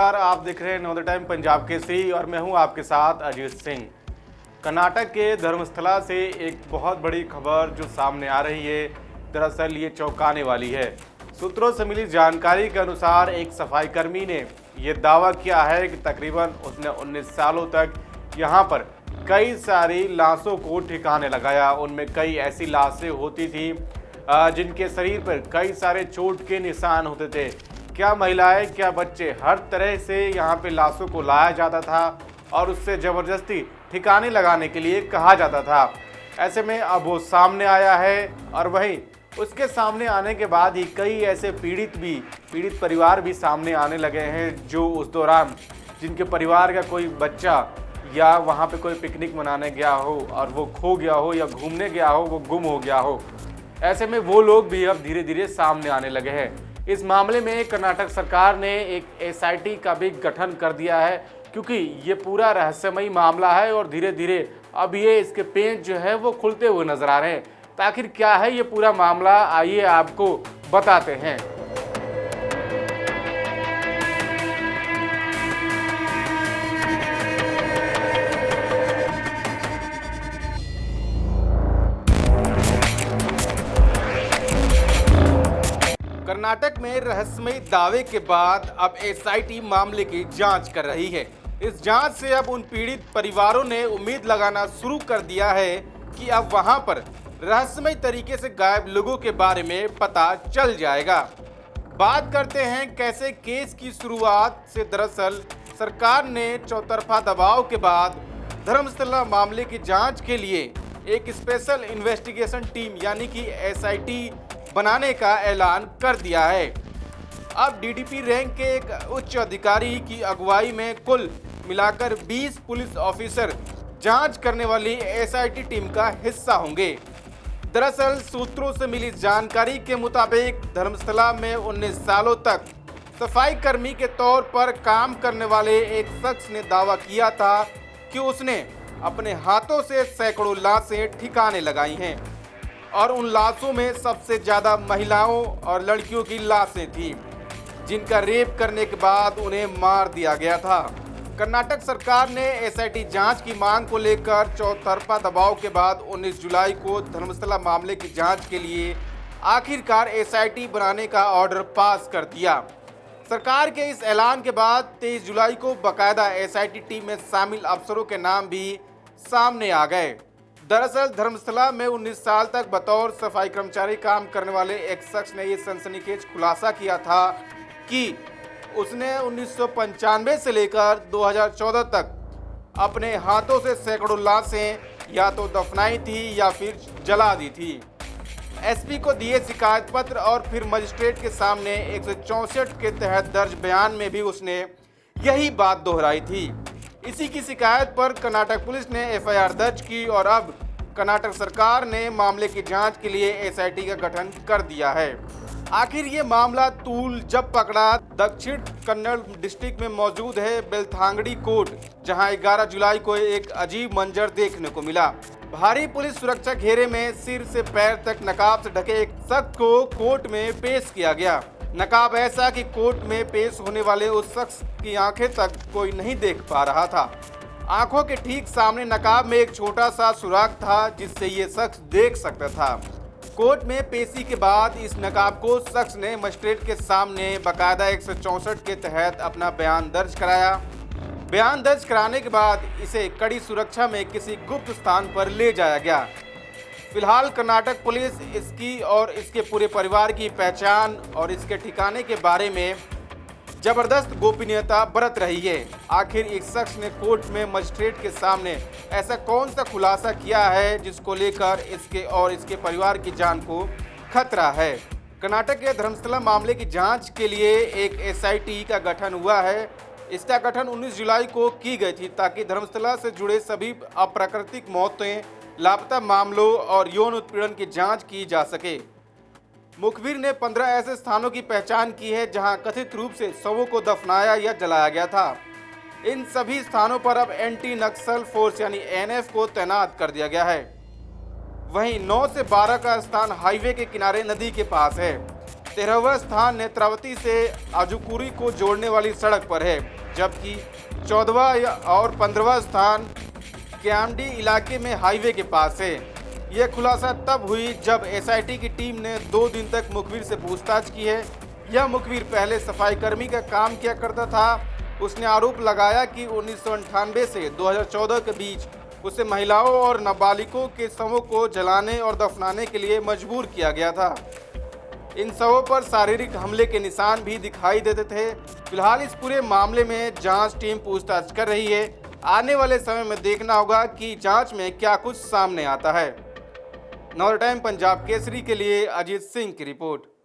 नमस्कार, आप देख रहे हैं नवोदय टाइम पंजाब केसरी और मैं हूं आपके साथ अजीत सिंह। कर्नाटक के धर्मस्थला से एक बहुत बड़ी खबर जो सामने आ रही है, दरअसल ये चौंकाने वाली है। सूत्रों से मिली जानकारी के अनुसार एक सफाई कर्मी ने ये दावा किया है कि तकरीबन उसने 19 सालों तक यहाँ पर कई सारी लाशों को ठिकाने लगाया। उनमें कई ऐसी लाशें होती थी जिनके शरीर पर कई सारे चोट के निशान होते थे। क्या महिलाएं, क्या बच्चे, हर तरह से यहाँ पे लाशों को लाया जाता था और उससे ज़बरदस्ती ठिकाने लगाने के लिए कहा जाता था। ऐसे में अब वो सामने आया है और वहीं उसके सामने आने के बाद ही कई ऐसे पीड़ित परिवार भी सामने आने लगे हैं, जो उस दौरान जिनके परिवार का कोई बच्चा या वहाँ पे कोई पिकनिक मनाने गया हो और वो खो गया हो या घूमने गया हो, वो गुम हो गया हो। ऐसे में वो लोग भी अब धीरे धीरे सामने आने लगे हैं। इस मामले में कर्नाटक सरकार ने एक एसआईटी का भी गठन कर दिया है, क्योंकि ये पूरा रहस्यमयी मामला है और धीरे धीरे अब ये इसके पेंच जो है वो खुलते हुए नजर आ रहे हैं। तो आखिर क्या है ये पूरा मामला, आइए आपको बताते हैं। कर्नाटक में रहस्यमयी दावे के बाद अब एसआईटी मामले की जांच कर रही है। इस जांच से अब उन पीड़ित परिवारों ने उम्मीद लगाना शुरू कर दिया है कि अब वहां पर रहस्यमयी तरीके से गायब लोगों के बारे में पता चल जाएगा। बात करते हैं कैसे केस की शुरुआत से। दरअसल सरकार ने चौतरफा दबाव के बाद धर्मस्थला मामले की जांच के लिए एक स्पेशल इन्वेस्टिगेशन टीम यानी कि एसआईटी बनाने का ऐलान कर दिया है। अब डीडीपी रैंक के एक उच्च अधिकारी की अगुवाई में कुल मिलाकर 20 पुलिस ऑफिसर जांच करने वाली एसआईटी टीम का हिस्सा होंगे। दरअसल सूत्रों से मिली जानकारी के मुताबिक धर्मस्थला में 19 सालों तक सफाई कर्मी के तौर पर काम करने वाले एक शख्स ने दावा किया था कि उसने अपने हाथों से सैकड़ों लाशें ठिकाने लगाई हैं और उन लाशों में सबसे ज़्यादा महिलाओं और लड़कियों की लाशें थीं, जिनका रेप करने के बाद उन्हें मार दिया गया था। कर्नाटक सरकार ने एसआईटी जांच की मांग को लेकर चौतरफा दबाव के बाद 19 जुलाई को धर्मस्थला मामले की जांच के लिए आखिरकार एसआईटी बनाने का ऑर्डर पास कर दिया। सरकार के इस ऐलान के बाद 23 जुलाई को बाकायदा एसआईटी टीम में शामिल अफसरों के नाम भी सामने आ गए। दरअसल धर्मस्थला में 19 साल तक बतौर सफाई कर्मचारी काम करने वाले एक शख्स ने ये सनसनीखेज खुलासा किया था कि उसने 1995 से लेकर 2014 तक अपने हाथों से सैकड़ों लाशें या तो दफनाई थी या फिर जला दी थी। एसपी को दिए शिकायत पत्र और फिर मजिस्ट्रेट के सामने 164 के तहत दर्ज बयान में भी उसने यही बात दोहराई थी। इसी की शिकायत पर कर्नाटक पुलिस ने एफआईआर दर्ज की और अब कर्नाटक सरकार ने मामले की जांच के लिए एसआईटी का गठन कर दिया है। आखिर ये मामला तूल जब पकड़ा दक्षिण कन्नड़ डिस्ट्रिक्ट में मौजूद है बेलथांगड़ी कोर्ट, जहां 11 जुलाई को एक अजीब मंजर देखने को मिला। भारी पुलिस सुरक्षा घेरे में सिर से पैर तक नकाब से ढके एक शख्स को कोर्ट में पेश किया गया। नकाब ऐसा कि कोर्ट में पेश होने वाले उस शख्स की आंखें तक कोई नहीं देख पा रहा था। आंखों के ठीक सामने नकाब में एक छोटा सा सुराख था जिससे ये शख्स देख सकता था। कोर्ट में पेशी के बाद इस नकाबपोश शख्स ने मजिस्ट्रेट के सामने बाकायदा 164 के तहत अपना बयान दर्ज कराया। बयान दर्ज कराने के बाद इसे कड़ी सुरक्षा में किसी गुप्त स्थान पर ले जाया गया। फिलहाल कर्नाटक पुलिस इसकी और इसके पूरे परिवार की पहचान और इसके ठिकाने के बारे में जबरदस्त गोपनीयता बरत रही है। आखिर एक शख्स ने कोर्ट में मजिस्ट्रेट के सामने ऐसा कौन सा खुलासा किया है जिसको लेकर इसके और इसके परिवार की जान को खतरा है। कर्नाटक के धर्मस्थला मामले की जांच के लिए एक एसआईटी का गठन हुआ है। इसका गठन 19 जुलाई को की गई थी ताकि धर्मस्थला से जुड़े सभी अप्राकृतिक मौतें, लापता मामलों और यौन उत्पीड़न की जांच की जा सके। मुखबिर ने 15 ऐसे स्थानों की पहचान की है जहां कथित रूप से शवों को दफनाया या जलाया गया था। इन सभी स्थानों पर अब एंटी नक्सल फोर्स यानी एनएफ को तैनात कर दिया गया है। वहीं 9 से 12 का स्थान हाईवे के किनारे नदी के पास है। 13वां स्थान नेत्रावती से आजुकुरी को जोड़ने वाली सड़क पर है। जबकि 14वां और 15वां स्थान क्यामडी इलाके में हाईवे के पास है। यह खुलासा तब हुई जब एसआईटी की टीम ने 2 दिन तक मुखबिर से पूछताछ की है। यह मुखबिर पहले सफाई कर्मी का काम किया करता था। उसने आरोप लगाया कि 1998 से 2014 के बीच उसे महिलाओं और नाबालिगों के शवों को जलाने और दफनाने के लिए मजबूर किया गया था। इन शवों पर शारीरिक हमले के निशान भी दिखाई देते थे। फिलहाल इस पूरे मामले में जांच टीम पूछताछ कर रही है। आने वाले समय में देखना होगा कि जांच में क्या कुछ सामने आता है। नवर टाइम पंजाब केसरी के लिए अजीत सिंह की रिपोर्ट।